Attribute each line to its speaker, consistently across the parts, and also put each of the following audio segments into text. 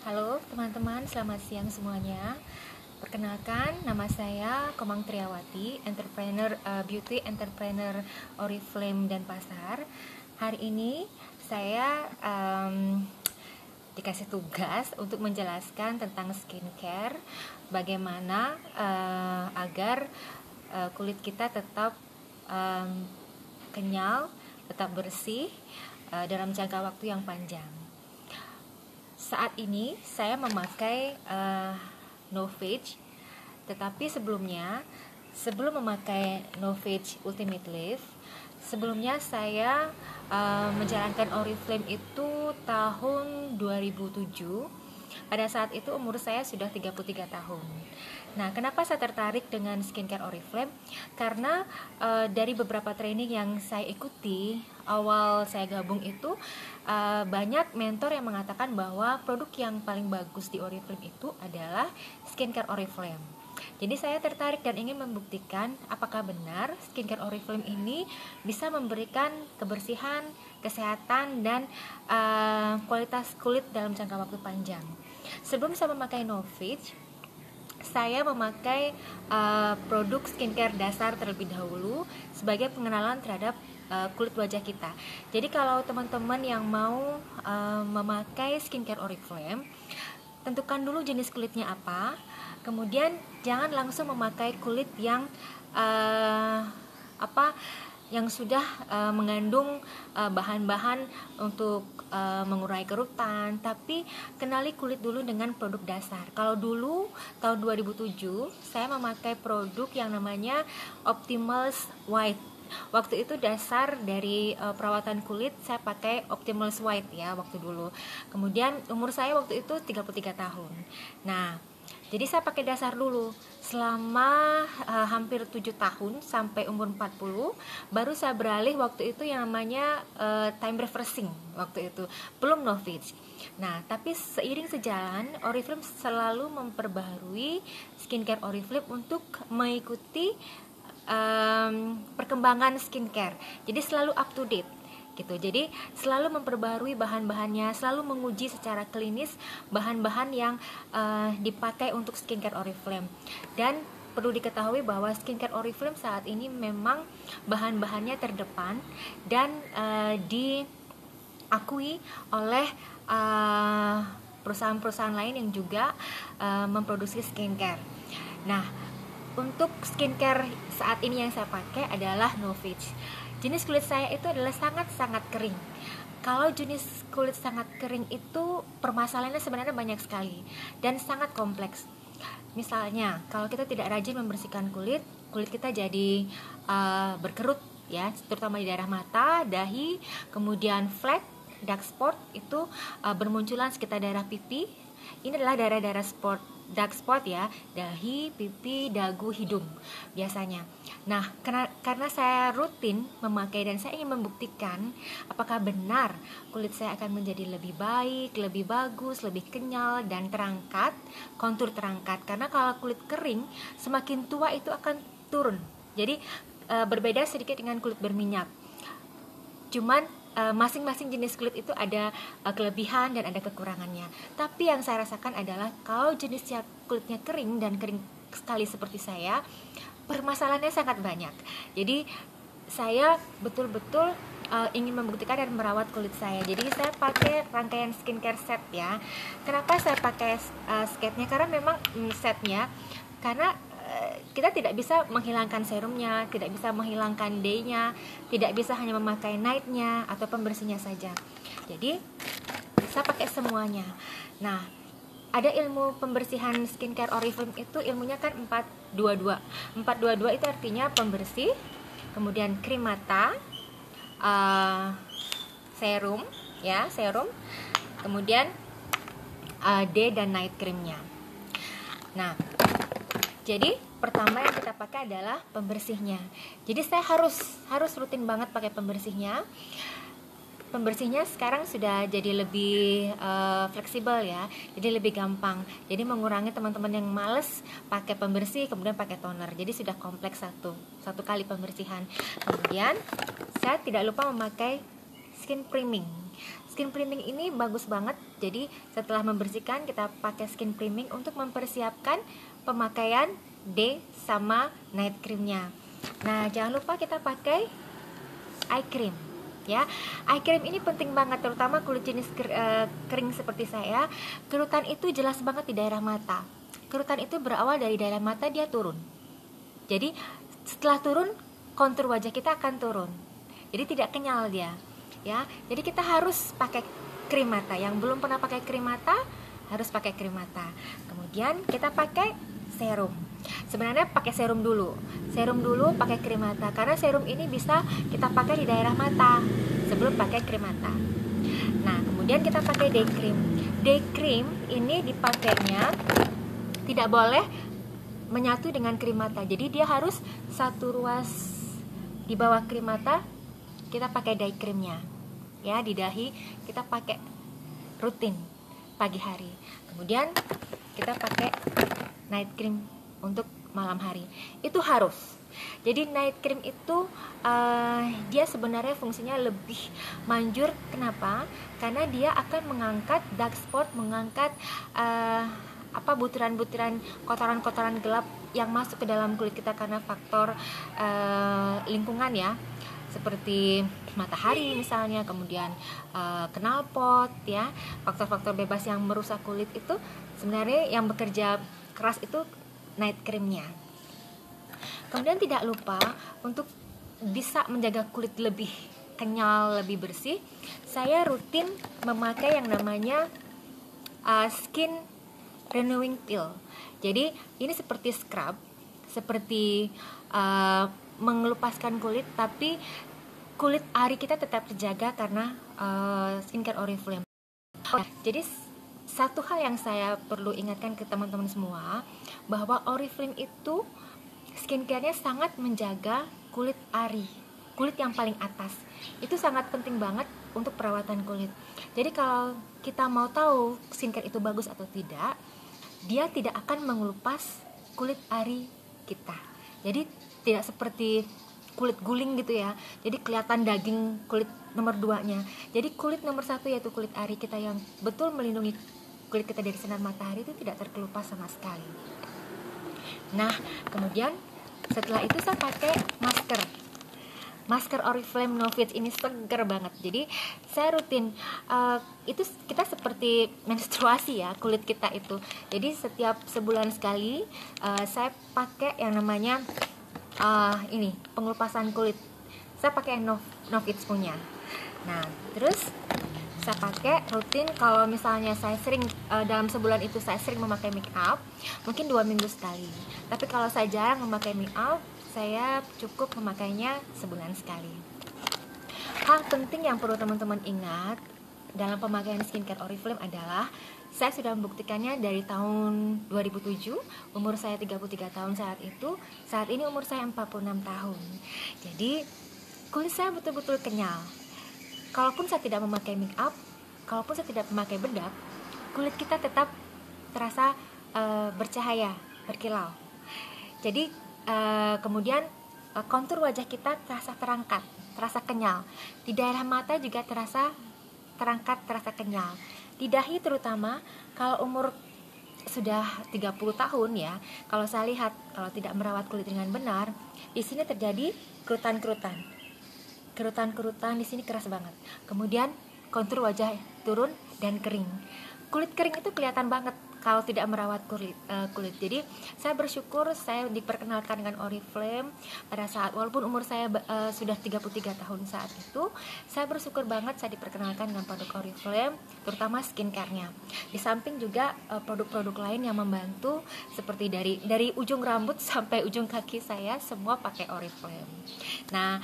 Speaker 1: Halo teman-teman, selamat siang semuanya. Perkenalkan, nama saya Komang Triawati, beauty entrepreneur Oriflame dan Pasar. Hari ini saya dikasih tugas untuk menjelaskan tentang skincare, bagaimana agar kulit kita tetap kenyal, tetap bersih dalam jangka waktu yang panjang. Saat ini saya memakai Novage, tetapi sebelum memakai Novage Ultimate Lift, sebelumnya saya menjalankan Oriflame itu tahun 2007. Pada saat itu umur saya sudah 33 tahun. Nah, kenapa saya tertarik dengan skincare Oriflame? Karena dari beberapa training yang saya ikuti awal saya gabung itu, banyak mentor yang mengatakan bahwa produk yang paling bagus di Oriflame itu adalah skincare Oriflame. Jadi saya tertarik dan ingin membuktikan apakah benar skincare Oriflame ini bisa memberikan kebersihan, kesehatan, dan kualitas kulit dalam jangka waktu panjang. Sebelum saya memakai Novage, saya memakai produk skincare dasar terlebih dahulu sebagai pengenalan terhadap kulit wajah kita. Jadi kalau teman-teman yang mau memakai skincare Oriflame, tentukan dulu jenis kulitnya apa. Kemudian jangan langsung memakai kulit yang yang sudah mengandung bahan-bahan untuk mengurai kerutan, tapi kenali kulit dulu dengan produk dasar. Kalau dulu tahun 2007 saya memakai produk yang namanya Optimals White. Waktu itu dasar dari perawatan kulit saya pakai Optimals White ya waktu dulu. Kemudian umur saya waktu itu 33 tahun. Nah, jadi saya pakai dasar dulu selama hampir 7 tahun sampai umur 40. Baru saya beralih waktu itu yang namanya time refreshing waktu itu, belum Novage. Nah, tapi seiring sejalan Oriflame selalu memperbaharui skincare Oriflame untuk mengikuti perkembangan skincare. Jadi selalu up to date gitu. Jadi selalu memperbaharui bahan-bahannya, selalu menguji secara klinis bahan-bahan yang dipakai untuk skincare Oriflame. Dan perlu diketahui bahwa skincare Oriflame saat ini memang bahan-bahannya terdepan dan diakui oleh perusahaan-perusahaan lain yang juga memproduksi skincare. Nah, untuk skincare saat ini yang saya pakai adalah Novage. Jenis kulit saya itu adalah sangat-sangat kering. Kalau jenis kulit sangat kering itu permasalahannya sebenarnya banyak sekali dan sangat kompleks. Misalnya, kalau kita tidak rajin membersihkan kulit kita jadi berkerut ya, terutama di daerah mata, dahi, kemudian flek, dark spot itu bermunculan sekitar daerah pipi. Ini adalah daerah-daerah dark spot ya, dahi, pipi, dagu, hidung biasanya. Nah, karena saya rutin memakai dan saya ingin membuktikan apakah benar kulit saya akan menjadi lebih baik, lebih bagus, lebih kenyal dan terangkat, kontur terangkat. Karena kalau kulit kering semakin tua itu akan turun. Jadi berbeda sedikit dengan kulit berminyak. Cuman masing-masing jenis kulit itu ada kelebihan dan ada kekurangannya. Tapi yang saya rasakan adalah kalau jenisnya kulitnya kering dan kering sekali seperti saya, permasalahannya sangat banyak. Jadi saya betul-betul ingin membuktikan dan merawat kulit saya. Jadi saya pakai rangkaian skincare set ya. Kenapa saya pakai setnya? Karena memang setnya, karena kita tidak bisa menghilangkan serumnya, tidak bisa menghilangkan day-nya, tidak bisa hanya memakai night-nya atau pembersihnya saja. Jadi saya pakai semuanya. Nah, ada ilmu pembersihan skincare Oriflame itu ilmunya kan 422. 422 itu artinya pembersih, kemudian krim mata, serum, kemudian day dan night creamnya. Nah, jadi pertama yang kita pakai adalah pembersihnya. Jadi saya harus rutin banget pakai pembersihnya. Pembersihnya sekarang sudah jadi lebih fleksibel ya, jadi lebih gampang. Jadi mengurangi teman-teman yang males pakai pembersih kemudian pakai toner. Jadi sudah kompleks satu kali pembersihan. Kemudian saya tidak lupa memakai skin priming. skin priming ini bagus banget. Jadi setelah membersihkan, kita pakai skin priming untuk mempersiapkan pemakaian day sama night creamnya. Nah, jangan lupa kita pakai eye cream ya. Eye cream ini penting banget, terutama kulit jenis kering seperti saya. Kerutan itu jelas banget di daerah mata. Kerutan itu berawal dari daerah mata, dia turun. Jadi setelah turun, kontur wajah kita akan turun. Jadi tidak kenyal dia ya. Jadi kita harus pakai krim mata. Yang belum pernah pakai krim mata harus pakai krim mata. Kemudian kita pakai serum. Sebenarnya pakai serum dulu pakai krim mata, karena serum ini bisa kita pakai di daerah mata sebelum pakai krim mata. Nah, kemudian kita pakai day cream. Day cream ini dipakainya tidak boleh menyatu dengan krim mata. Jadi dia harus satu ruas di bawah krim mata. Kita pakai day creamnya ya, di dahi kita pakai rutin pagi hari. Kemudian kita pakai night cream untuk malam hari. Itu harus. Jadi night cream itu dia sebenarnya fungsinya lebih manjur. Kenapa? Karena dia akan mengangkat dark spot, mengangkat butiran-butiran kotoran-kotoran gelap yang masuk ke dalam kulit kita karena faktor lingkungan ya, seperti matahari misalnya, kemudian knalpot ya, faktor-faktor bebas yang merusak kulit itu sebenarnya yang bekerja keras itu night creamnya. Kemudian tidak lupa untuk bisa menjaga kulit lebih kenyal, lebih bersih, saya rutin memakai yang namanya skin renewing peel. Jadi ini seperti scrub, seperti mengelupaskan kulit, tapi kulit ari kita tetap terjaga karena skincare Oriflame. Jadi satu hal yang saya perlu ingatkan ke teman-teman semua, bahwa Oriflame itu skincare-nya sangat menjaga kulit ari, kulit yang paling atas. Itu sangat penting banget untuk perawatan kulit. Jadi kalau kita mau tahu skincare itu bagus atau tidak, dia tidak akan mengelupas kulit ari kita. Jadi tidak seperti kulit guling gitu ya. Jadi kelihatan daging kulit nomor 2-nya. Jadi kulit nomor 1 yaitu kulit ari kita yang betul melindungi kulit kita dari sinar matahari itu tidak terkelupas sama sekali. Nah, kemudian setelah itu saya pakai masker Oriflame Novage. Ini seger banget. Jadi saya rutin itu kita seperti menstruasi ya kulit kita itu. Jadi setiap sebulan sekali saya pakai yang namanya ini pengelupasan kulit. Saya pakai Novage punya. Nah, terus saya pakai rutin kalau misalnya saya sering dalam sebulan itu saya sering memakai make up, mungkin 2 minggu sekali. Tapi kalau saya jarang memakai make up, saya cukup memakainya sebulan sekali. Hal penting yang perlu teman-teman ingat dalam pemakaian skincare Oriflame adalah saya sudah membuktikannya dari tahun 2007, umur saya 33 tahun saat ini umur saya 46 tahun. Jadi kulit saya betul-betul kenyal. Kalaupun saya tidak memakai make up, kalaupun saya tidak memakai bedak, kulit kita tetap terasa bercahaya, berkilau. Jadi kemudian kontur wajah kita terasa terangkat, terasa kenyal. Di daerah mata juga terasa terangkat, terasa kenyal. Di dahi terutama kalau umur sudah 30 tahun ya, kalau saya lihat kalau tidak merawat kulit dengan benar, di sini terjadi kerutan-kerutan di sini keras banget. Kemudian kontur wajah turun dan kering. Kulit kering itu kelihatan banget kalau tidak merawat kulit. Jadi saya bersyukur saya diperkenalkan dengan Oriflame pada saat, walaupun umur saya sudah 33 tahun saat itu, saya bersyukur banget saya diperkenalkan dengan produk Oriflame, terutama skincare-nya. Di samping juga produk-produk lain yang membantu, seperti dari ujung rambut sampai ujung kaki saya semua pakai Oriflame. Nah,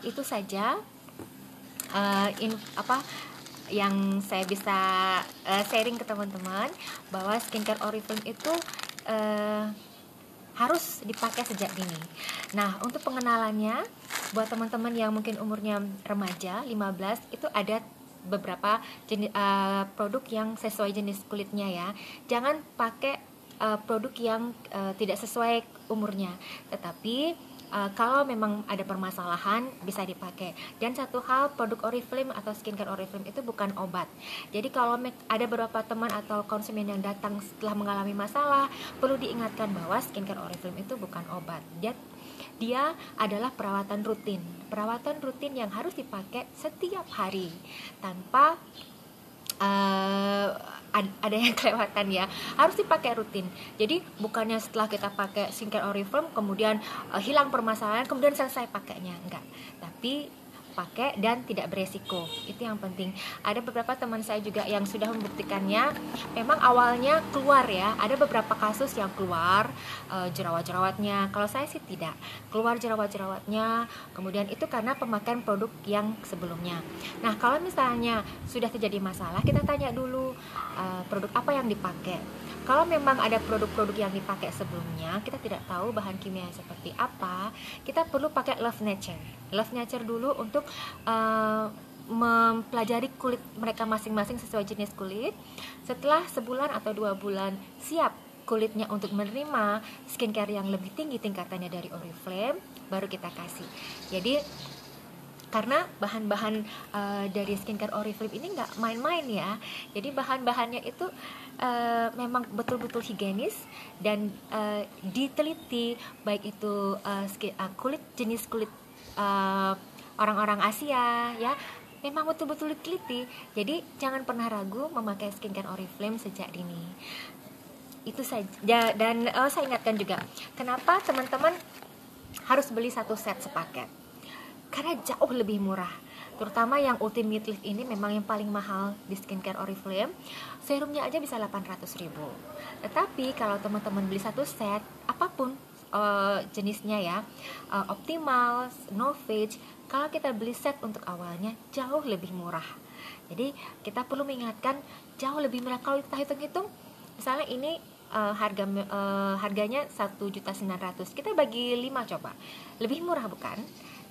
Speaker 1: itu saja yang saya bisa sharing ke teman-teman, bahwa skincare Oriflame itu harus dipakai sejak dini. Nah, untuk pengenalannya buat teman-teman yang mungkin umurnya remaja 15, itu ada beberapa jenis produk yang sesuai jenis kulitnya ya. Jangan pakai produk yang tidak sesuai umurnya, tetapi kalau memang ada permasalahan bisa dipakai. Dan satu hal, produk Oriflame atau skincare Oriflame itu bukan obat. Jadi kalau ada beberapa teman atau konsumen yang datang setelah mengalami masalah, perlu diingatkan bahwa skincare Oriflame itu bukan obat. Dia adalah perawatan rutin yang harus dipakai setiap hari tanpa ada yang kelewatan ya, harus dipakai rutin. Jadi bukannya setelah kita pakai skincare Oriflame kemudian hilang permasalahan kemudian selesai pakainya, enggak. Tapi pakai dan tidak beresiko, itu yang penting. Ada beberapa teman saya juga yang sudah membuktikannya. Memang awalnya keluar ya, ada beberapa kasus yang keluar jerawat-jerawatnya. Kalau saya sih tidak keluar jerawat-jerawatnya, kemudian itu karena pemakaian produk yang sebelumnya. Nah kalau misalnya sudah terjadi masalah, kita tanya dulu produk apa yang dipakai. Kalau memang ada produk-produk yang dipakai sebelumnya, kita tidak tahu bahan kimia seperti apa, kita perlu pakai Love Nature dulu untuk mempelajari kulit mereka masing-masing sesuai jenis kulit. Setelah sebulan atau 2 bulan siap kulitnya untuk menerima skincare yang lebih tinggi tingkatannya dari Oriflame, baru kita kasih. Jadi karena bahan-bahan dari skincare Oriflame ini nggak main-main ya. Jadi bahan-bahannya itu memang betul-betul higienis dan diteliti, baik itu jenis kulit orang-orang Asia ya, memang betul-betul diteliti. Jadi jangan pernah ragu memakai skincare Oriflame sejak dini. Itu saja. Dan saya ingatkan juga, kenapa teman-teman harus beli satu set sepaket? Karena jauh lebih murah. Terutama yang Ultimate Lift ini memang yang paling mahal di skincare Oriflame. Serumnya aja bisa 800.000. Tetapi kalau teman-teman beli satu set, apapun jenisnya ya, Optimal, Novage, kalau kita beli set untuk awalnya jauh lebih murah. Jadi kita perlu mengingatkan jauh lebih murah. Kalau kita hitung-hitung, misalnya ini harganya 1.900.000, kita bagi 5 coba, lebih murah bukan?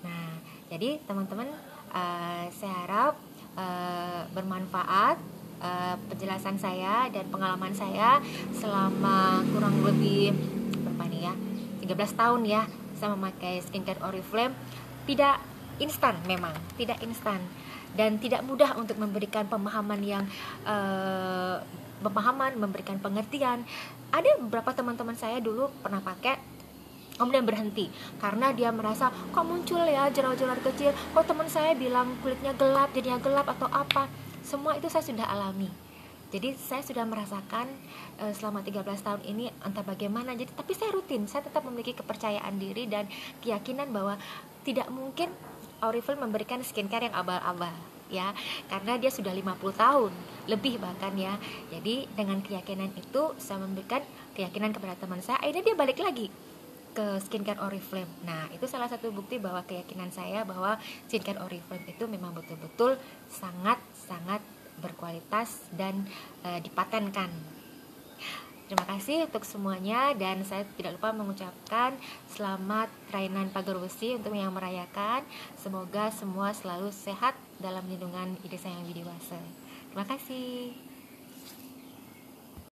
Speaker 1: Nah, jadi teman-teman, saya harap bermanfaat penjelasan saya dan pengalaman saya selama kurang lebih berapa nih ya, 13 tahun ya saya memakai skincare Oriflame. Tidak instan, memang tidak instan dan tidak mudah untuk memberikan pemahaman yang memberikan pengertian. Ada beberapa teman-teman saya dulu pernah pakai kemudian berhenti karena dia merasa kok muncul ya jerawat-jerawat kecil, kok teman saya bilang kulitnya gelap, jadinya gelap atau apa. Semua itu saya sudah alami. Jadi saya sudah merasakan selama 13 tahun ini entah bagaimana. Jadi tapi saya rutin, saya tetap memiliki kepercayaan diri dan keyakinan bahwa tidak mungkin Oriflame memberikan skincare yang abal-abal ya, karena dia sudah 50 tahun lebih bahkan ya. Jadi dengan keyakinan itu saya memberikan keyakinan kepada teman saya, akhirnya dia balik lagi ke skincare Oriflame. Nah, itu salah satu bukti bahwa keyakinan saya bahwa skincare Oriflame itu memang betul-betul sangat-sangat berkualitas dan dipatenkan. Terima kasih untuk semuanya dan saya tidak lupa mengucapkan selamat Rainan Pagerusi untuk yang merayakan. Semoga semua selalu sehat dalam lindungan Ide Sayang Widiwasa. Terima kasih.